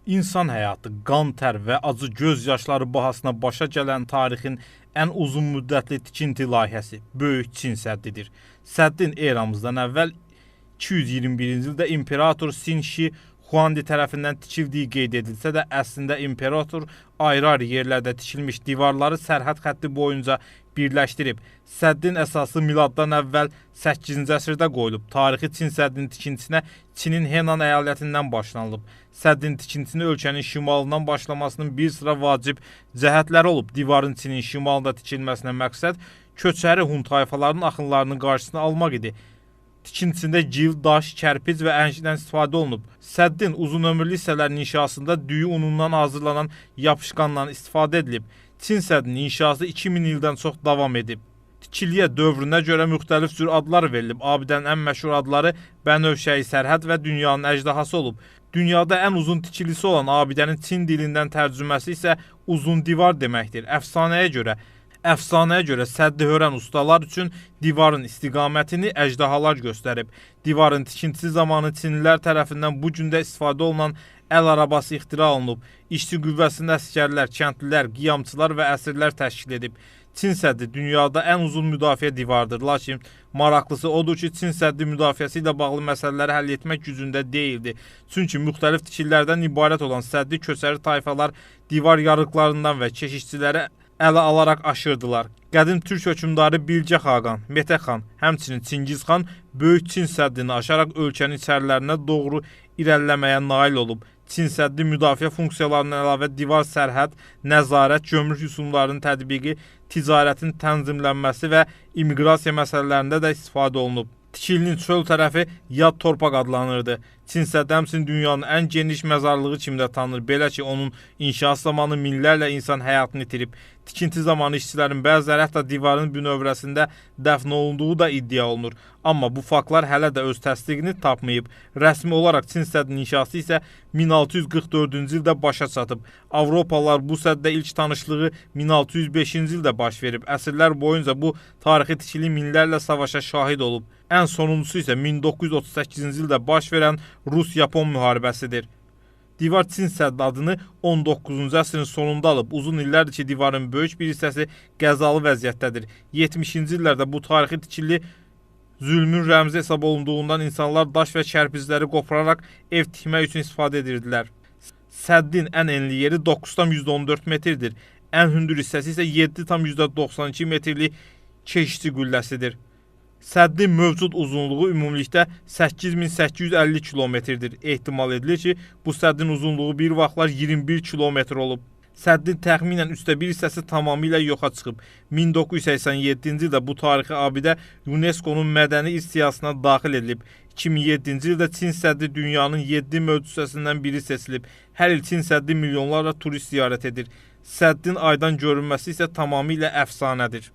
İnsan həyatı, qan, tər və acı göz yaşları bahasına başa gələn tarixin ən uzun müddətli tikinti layihəsi Böyük Çin səddidir. Səddin eramızdan əvvəl 221-ci ildə imperator Sin Shi Huangdi tərəfindən tikildiyi qeyd edilsə də, əslində imperator ayrı-ayrı yerlərdə tikilmiş divarları sərhəd xətti boyunca birləşdirib. Səddin əsası miladdan əvvəl 8-ci əsrdə qoyulub. Tarixi Çin səddinin tikintisinə Çinin Henan əyalətindən başlanılıb. Səddin tikintisini ölkənin şimalından başlamasının bir sıra vacib cəhətləri olub. Divarın Çinin şimalında tikilməsinə məqsəd köçəri Hun tayfalarının axınlarının qarşısını almaq idi. Tikintisində gil, daş, kərpic və əncdən istifadə olunub. Səddin uzun ömürlü hissələrinin inşasında düyü unundan hazırlanan yapışqandan istifadə edilib. Çin səddinin inşası 2000 ildən çox davam edib. Tikiliyə dövrünə görə müxtəlif cür adlar verilib. Abidənin ən məşhur adları Bənövşəyi sərhəd və dünyanın əjdahası olub. Dünyada ən uzun tikilisi olan abidənin Çin dilindən tərcüməsi isə uzun divar deməkdir. Əfsanəyə görə səddi hörən ustalar üçün divarın istiqamətini əjdahalar göstərib. Divarın tikintisi zamanı Çinlilər tərəfindən bu gün də istifadə olunan əl arabası ixtira olunub. İşçi qüvvəsində əsgərlər, kəndlilər, qiyamçılar və əsirlər təşkil edib. Çin səddi dünyada ən uzun müdafiə divarıdır. Lakin maraqlısı odur ki, Çin səddi müdafiəsi ilə bağlı məsələləri həll etmək gücündə deyildi. Çünki müxtəlif tikililərdən ibarət olan səddi köçəri tayfalar divar yarıqlarından və keşişçiləri ələ alaraq aşırdılar. Qədim türk hökmdarı Bilgə Xaqan, Metə xan, həmçinin Çingiz xan Böyük Çin səddini aşaraq ölkənin içərilərinə doğru irəliləməyə nail olub. Çin səddi müdafiə funksiyalarından əlavə divar, sərhəd, nəzarət, gömrük rüsumlarının tətbiqi, ticarətin tənzimlənməsi və immiqrasiya məsələlərində də istifadə olunub. Tikilinin çöl tərəfi Yad torpaq adlanırdı. Çin səddi həmçinin dünyanın ən geniş məzarlığı kimi də tanınır. Belə ki, onun inşası zamanı minlərlə insan həyatını itirib. Tikinti zamanı işçilərin bəziləri hətta divarın bünövrəsində dəfn olunduğu da iddia olunur. Amma bu faktlar hələ də öz təsdiqini tapmayıb. Rəsmi olaraq Çin səddinin inşası isə 1644-cü ildə başa çatıb. Avropalılar bu səddə ilk tanışlığı 1605-ci ildə baş verib. Əsrlər boyunca bu tarixi tikili minlərlə savaşa şahid olub. Ən sonuncusu isə 1938-ci ildə baş verən Rus-Yapon müharibəsidir. Divar Çin səddi adını 19-cu əsrin sonunda alıb. Uzun illərdir ki, divarın böyük bir hissəsi qəzalı vəziyyətdədir. 70-ci illərdə bu tarixi tikili zülmün rəmzi hesab olunduğundan insanlar daş və kərpicləri qopararaq ev tikmək üçün istifadə edirdilər. Səddin ən enli yeri 9,14 metrdir. Ən hündür hissəsi isə 7,92 metrlik keşişçi qülləsidir. Səddin mövcud uzunluğu ümumilikdə 8850 kilometrdir. Ehtimal edilir ki, bu səddin uzunluğu bir vaxtlar 21 kilometr olub. Səddin təxminən 1/3 hissəsi tamamilə yoxa çıxıb. 1987-ci ildə bu tarixi abidə UNESCO-nun mədəni irs siyahısına daxil edilib. 2007-ci ildə Çin səddi dünyanın 7 möcüzəsindən biri seçilib. Hər il Çin səddi milyonlarla turist ziyarət edir. Səddin aydan görünməsi isə tamamilə əfsanədir.